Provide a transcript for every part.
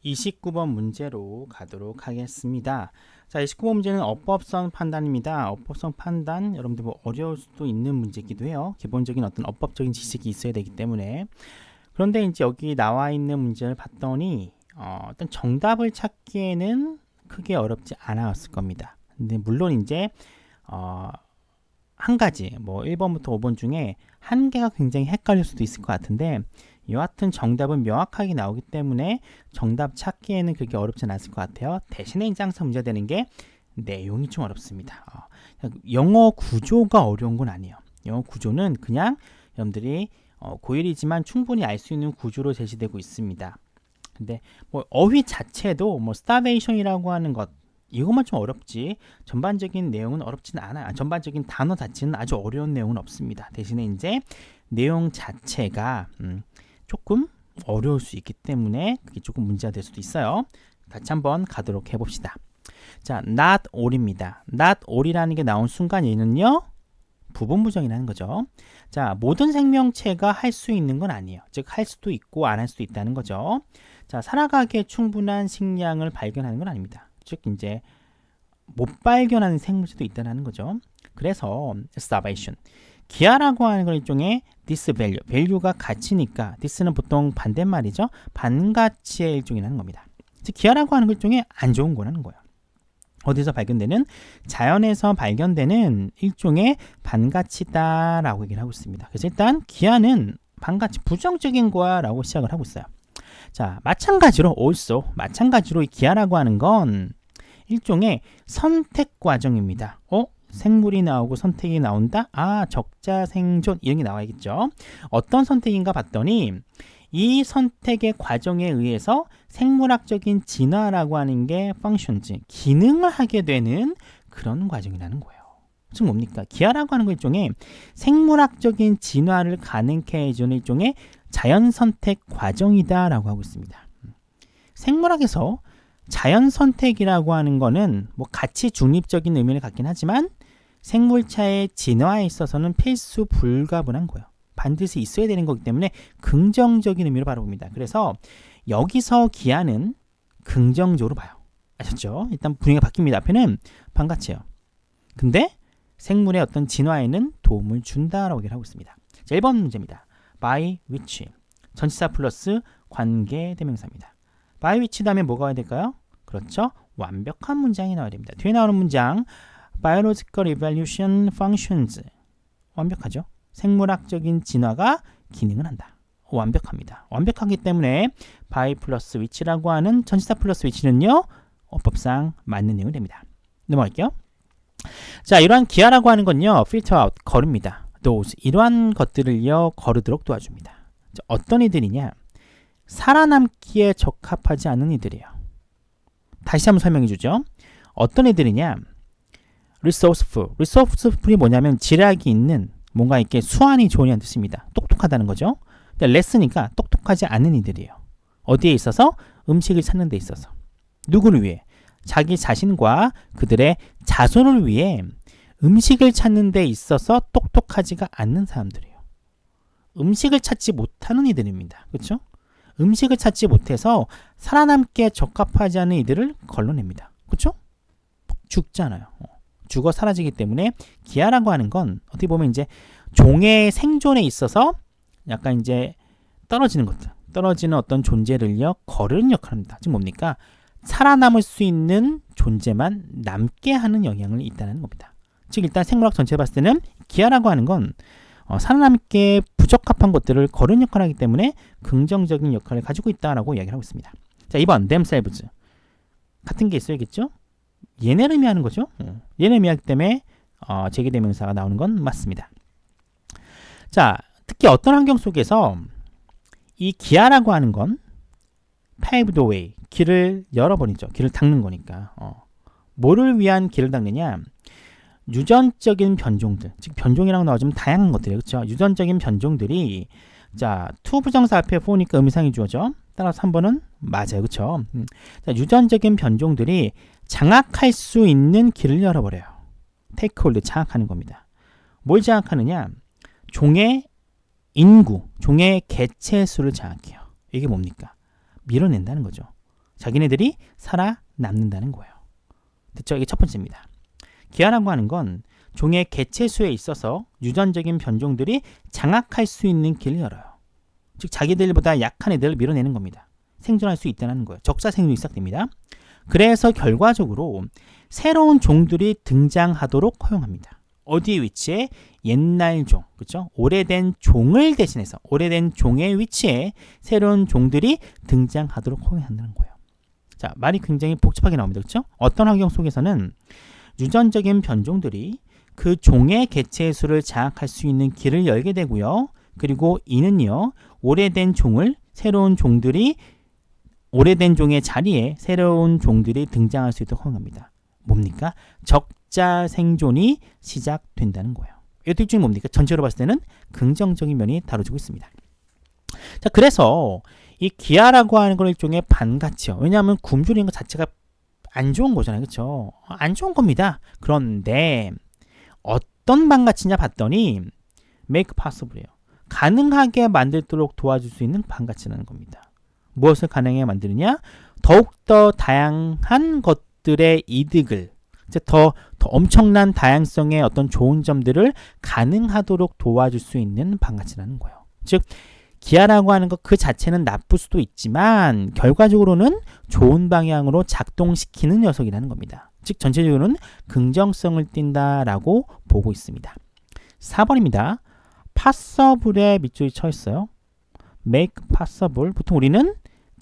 29번 문제로 가도록 하겠습니다. 자, 29번 문제는 어법성 판단입니다. 어법성 판단, 여러분들 뭐 어려울 수도 있는 문제이기도 해요. 기본적인 어떤 어법적인 지식이 있어야 되기 때문에. 그런데 이제 여기 나와 있는 문제를 봤더니 어떤 정답을 찾기에는 크게 어렵지 않았을 겁니다. 근데 물론 이제 한 가지, 뭐 1번부터 5번 중에 한 개가 굉장히 헷갈릴 수도 있을 것 같은데, 여하튼 정답은 명확하게 나오기 때문에 정답 찾기에는 그렇게 어렵진 않을 것 같아요. 대신에 이제 항상 문제되는 게 내용이 좀 어렵습니다. 영어 구조가 어려운 건 아니에요. 영어 구조는 그냥 여러분들이 고1이지만 충분히 알 수 있는 구조로 제시되고 있습니다. 근데 뭐 어휘 자체도 뭐 starvation이라고 하는 것, 이것만 좀 어렵지 전반적인 내용은 어렵지는 않아요. 전반적인 단어 자체는 아주 어려운 내용은 없습니다. 대신에 이제 내용 자체가 조금 어려울 수 있기 때문에 그게 조금 문제가 될 수도 있어요. 같이 한번 가도록 해봅시다. 자, not all입니다. not all이라는 게 나온 순간 얘는요, 부분부정이라는 거죠. 자, 모든 생명체가 할 수 있는 건 아니에요. 즉, 할 수도 있고 안 할 수도 있다는 거죠. 자, 살아가기에 충분한 식량을 발견하는 건 아닙니다. 즉, 이제 못 발견하는 생물체도 있다는 거죠. 그래서 starvation, 기아라고 하는 건 일종의 this value, value가 가치니까 this는 보통 반대말이죠. 반가치의 일종이라는 겁니다. 즉, 기아라고 하는 건 일종의 안 좋은 거라는 거예요. 어디서 발견되는? 자연에서 발견되는 일종의 반가치다라고 얘기를 하고 있습니다. 그래서 일단 기아는 반가치, 부정적인 거야 라고 시작을 하고 있어요. 자, 마찬가지로 also, 마찬가지로 이 기아라고 하는 건 일종의 선택 과정입니다. 생물이 나오고 선택이 나온다? 적자 생존, 이런 게 나와야겠죠. 어떤 선택인가 봤더니 이 선택의 과정에 의해서 생물학적인 진화라고 하는 게 functions, 기능을 하게 되는 그런 과정이라는 거예요. 즉 뭡니까? 기아라고 하는 건 일종의 생물학적인 진화를 가능케 해주는 일종의 자연선택 과정이다라고 하고 있습니다. 생물학에서 자연선택이라고 하는 거는 뭐 가치 중립적인 의미를 갖긴 하지만 생물체의 진화에 있어서는 필수 불가분한 거예요. 반드시 있어야 되는 거기 때문에 긍정적인 의미로 바라봅니다. 그래서 여기서 기아는 긍정적으로 봐요. 아셨죠? 일단 분위기가 바뀝니다. 앞에는 반가치예요. 근데 생물의 어떤 진화에는 도움을 준다라고 얘기를 하고 있습니다. 자, 1번 문제입니다. by which, 전치사 플러스 관계대명사입니다. by which 다음에 뭐가 와야 될까요? 그렇죠. 완벽한 문장이 나와야 됩니다. 뒤에 나오는 문장 biological evolution functions, 완벽하죠. 생물학적인 진화가 기능을 한다. 완벽합니다. 완벽하기 때문에 by 플러스 which라고 하는 전치사 플러스 which는요, 어법상 맞는 내용이 됩니다. 넘어갈게요. 자, 이러한 기하라고 하는 건요, filter out, 거릅니다. those, 이러한 것들을요, 거르도록 도와줍니다. 자, 어떤 이들이냐? 살아남기에 적합하지 않은 이들이에요. 다시 한번 설명해 주죠. 어떤 애들이냐? resourceful. resourceful이 뭐냐면 지략이 있는, 뭔가 이렇게 수완이 좋으냐는 뜻입니다. 똑똑하다는 거죠. 근데 less니까 똑똑하지 않은 이들이에요. 어디에 있어서? 음식을 찾는 데 있어서. 누구를 위해? 자기 자신과 그들의 자손을 위해 음식을 찾는 데 있어서 똑똑하지가 않는 사람들이에요. 음식을 찾지 못하는 이들입니다. 그렇죠? 음식을 찾지 못해서 살아남기에 적합하지 않은 이들을 걸러냅니다. 그렇죠? 죽잖아요. 죽어 사라지기 때문에 기아라고 하는 건 어떻게 보면 이제 종의 생존에 있어서 약간 이제 떨어지는 것들, 떨어지는 어떤 존재를요, 거르는 역할을 합니다. 즉 뭡니까? 살아남을 수 있는 존재만 남게 하는 영향을 있다는 겁니다. 즉 일단 생물학 전체를 봤을 때는 기아라고 하는 건 살아남기에 부적합한 것들을 거르는 역할을 하기 때문에 긍정적인 역할을 가지고 있다라고 이야기를 하고 있습니다. 자, 2번 themselves, 같은 게 있어야겠죠? 얘네를 의미하는 거죠. 얘네를 의미하기 때문에 제기대명사가 나오는 건 맞습니다. 자, 특히 어떤 환경 속에서 이 기아라고 하는 건 paved way, 길을 열어버리죠. 길을 닦는 거니까. 뭐를 위한 길을 닦느냐? 유전적인 변종들, 즉 변종이라고 나오지만 다양한 것들이에요. 그렇죠? 유전적인 변종들이, 자, to 부정사 앞에 for니까 의미상이 주어져. 따라서 3번은 맞아요. 그렇죠? 자, 유전적인 변종들이 장악할 수 있는 길을 열어버려요. take hold, 장악하는 겁니다. 뭘 장악하느냐? 종의 인구, 종의 개체 수를 장악해요. 이게 뭡니까? 밀어낸다는 거죠. 자기네들이 살아남는다는 거예요. 됐죠? 이게 첫 번째입니다. 기하라고 하는 건 종의 개체수에 있어서 유전적인 변종들이 장악할 수 있는 길을 열어요. 즉 자기들보다 약한 애들을 밀어내는 겁니다. 생존할 수 있다는 거예요. 적자 생존이 시작됩니다. 그래서 결과적으로 새로운 종들이 등장하도록 허용합니다. 어디에 위치해? 옛날 종, 그렇죠? 오래된 종을 대신해서 오래된 종의 위치에 새로운 종들이 등장하도록 허용한다는 거예요. 자, 말이 굉장히 복잡하게 나옵니다. 그렇죠? 어떤 환경 속에서는 유전적인 변종들이 그 종의 개체의 수를 장악할 수 있는 길을 열게 되고요. 그리고 이는요, 오래된 종의 자리에 새로운 종들이 등장할 수 있도록 허용합니다. 뭡니까? 적자 생존이 시작된다는 거예요. 이것도 일종의 뭡니까? 전체로 봤을 때는 긍정적인 면이 다뤄지고 있습니다. 자, 그래서 이 기하라고 하는 건 일종의 반가치요. 왜냐하면 굶주리는 것 자체가 안 좋은 거잖아요. 그렇죠? 안 좋은 겁니다. 그런데 어떤 반가치냐 봤더니 make possible이에요. 가능하게 만들도록 도와줄 수 있는 반가치라는 겁니다. 무엇을 가능하게 만드느냐? 더욱더 다양한 것들의 이득을, 더 엄청난 다양성의 어떤 좋은 점들을 가능하도록 도와줄 수 있는 반가치라는 거예요. 즉 기하라고 하는 것 그 자체는 나쁠 수도 있지만 결과적으로는 좋은 방향으로 작동시키는 녀석이라는 겁니다. 즉 전체적으로는 긍정성을 띈다라고 보고 있습니다. 4번입니다. possible에 밑줄이 쳐 있어요. make possible. 보통 우리는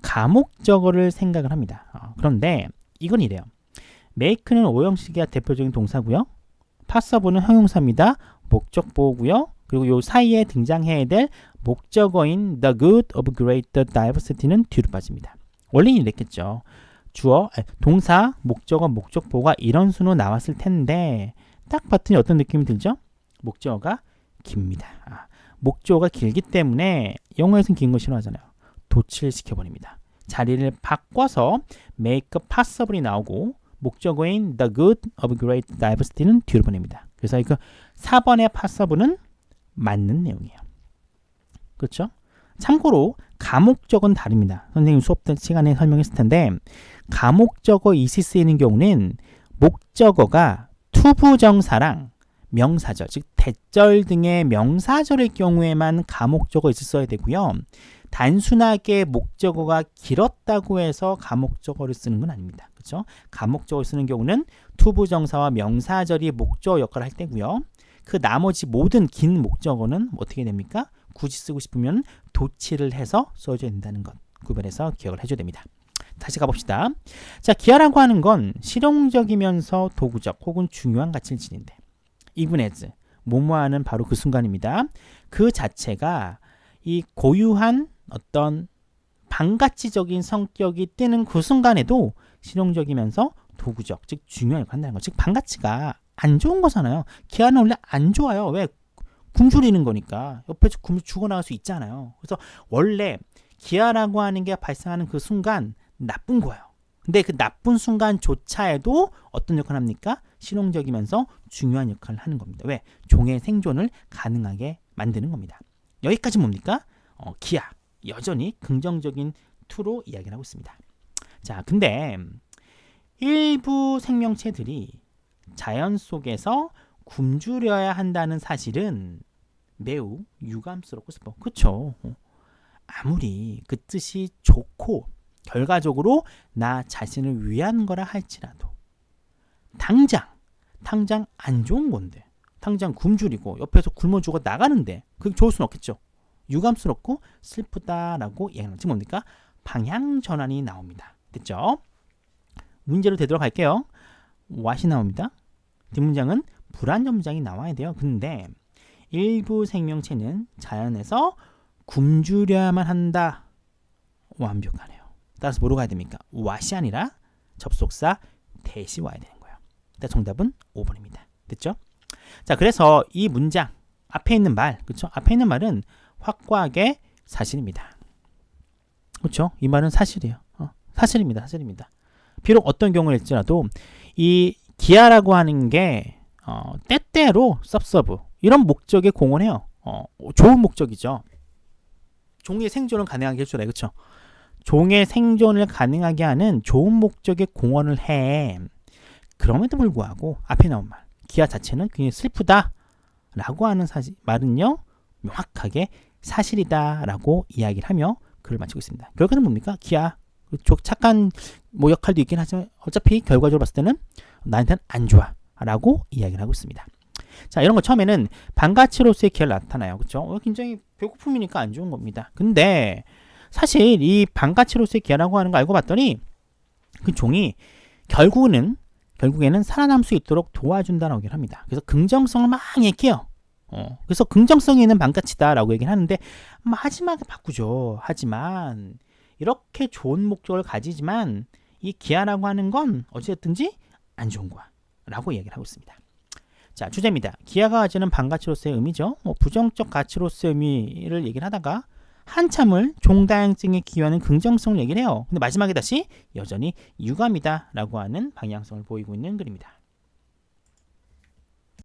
가목적어를 생각을 합니다. 그런데 이건 이래요. make는 오형식의 대표적인 동사고요. passible는 형용사입니다. 목적 보호고요. 그리고 요 사이에 등장해야 될 목적어인 the good of greater diversity는 뒤로 빠집니다. 원래는 이랬겠죠. 주어, 동사, 목적어, 목적 보호가 이런 순으로 나왔을 텐데 딱 봤더니 어떤 느낌이 들죠? 목적어가 깁니다. 목적어가 길기 때문에 영어에서는 긴 거 싫어하잖아요. 도치를 시켜버립니다. 자리를 바꿔서 make possible이 나오고 목적어인 the good of great diversity는 뒤로 보냅니다. 그래서 이거 4번의 passible는 맞는 내용이에요. 그렇죠? 참고로 가목적은 다릅니다. 선생님 수업 시간에 설명했을 텐데 가목적어 이시 쓰이는 경우는 목적어가 투부정사랑 명사절, 즉 대절 등의 명사절의 경우에만 가목적어 이시 써야 되고요. 단순하게 목적어가 길었다고 해서 가목적어를 쓰는 건 아닙니다. 그렇죠? 가목적어를 쓰는 경우는 투부정사와 명사절이 목적어 역할을 할 때고요. 그 나머지 모든 긴 목적어는 어떻게 됩니까? 굳이 쓰고 싶으면 도치를 해서 써줘야 된다는 것 구별해서 기억을 해줘야 됩니다. 다시 가봅시다. 자, 기하라고 하는 건 실용적이면서 도구적 혹은 중요한 가치를 지닌대. even as 뭐뭐하는 바로 그 순간입니다. 그 자체가 이 고유한 어떤 반가치적인 성격이 뜨는 그 순간에도 실용적이면서 도구적, 즉 중요한 역할을 한다는 거. 즉 반가치가 안 좋은 거잖아요. 기하는 원래 안 좋아요. 왜? 굶주리는 거니까. 옆에서 죽어나갈 수 있잖아요. 그래서 원래 기하라고 하는 게 발생하는 그 순간 나쁜 거예요. 근데 그 나쁜 순간조차에도 어떤 역할을 합니까? 실용적이면서 중요한 역할을 하는 겁니다. 왜? 종의 생존을 가능하게 만드는 겁니다. 여기까지 뭡니까? 기하. 여전히 긍정적인 투로 이야기를 하고 있습니다. 자, 근데 일부 생명체들이 자연 속에서 굶주려야 한다는 사실은 매우 유감스럽고 슬퍼. 그쵸? 아무리 그 뜻이 좋고 결과적으로 나 자신을 위한 거라 할지라도 당장 안 좋은 건데 당장 굶주리고 옆에서 굶어 죽어 나가는데 그게 좋을 수는 없겠죠. 유감스럽고 슬프다라고 이야기하는 게 뭡니까? 방향 전환이 나옵니다. 됐죠? 문제로 되도록 할게요. what이 나옵니다. 뒷문장은 불완전문장이 나와야 돼요. 근데 일부 생명체는 자연에서 굶주려야만 한다. 완벽하네요. 따라서 뭐로 가야 됩니까? what이 아니라 접속사 that이 와야 되는 거예요. 일단 정답은 5번입니다. 됐죠? 자, 그래서 이 문장 앞에 있는 말, 그렇죠? 앞에 있는 말은 확고하게 사실입니다. 그렇죠? 이 말은 사실이에요. 사실입니다. 비록 어떤 경우를 할지라도 이 기하라고 하는 게 때때로 subserve 이런 목적에 공헌해요. 좋은 목적이죠. 종의 생존을 가능하게 해주라. 그렇죠? 종의 생존을 가능하게 하는 좋은 목적에 공헌을 해. 그럼에도 불구하고 앞에 나온 말 기아 자체는 굉장히 슬프다 라고 하는 말은요 명확하게 사실이다 라고 이야기를 하며 글을 마치고 있습니다. 결과는 뭡니까? 기아 착한 뭐 역할도 있긴 하지만 어차피 결과적으로 봤을 때는 나한테는 안 좋아 라고 이야기를 하고 있습니다. 자, 이런 거 처음에는 방가치로서의 기아를 나타나요. 그렇죠? 굉장히 배고픔이니까 안 좋은 겁니다. 근데 사실 이 방가치로서의 기아라고 하는 거 알고 봤더니 그 종이 결국에는 살아남을 수 있도록 도와준다라고 얘기를 합니다. 그래서 긍정성을 막 얘기해요. 그래서 긍정성이 있는 방가치다라고 얘기를 하는데 마지막에 바꾸죠. 하지만 이렇게 좋은 목적을 가지지만 이 기아라고 하는 건 어찌됐든지 안 좋은 거야 라고 얘기를 하고 있습니다. 자, 주제입니다. 기아가 가지는 방가치로서의 의미죠. 부정적 가치로서의 의미를 얘기를 하다가 한참을 종다양증에 기여하는 긍정성을 얘기를 해요. 근데 마지막에 다시 여전히 유감이다 라고 하는 방향성을 보이고 있는 글입니다.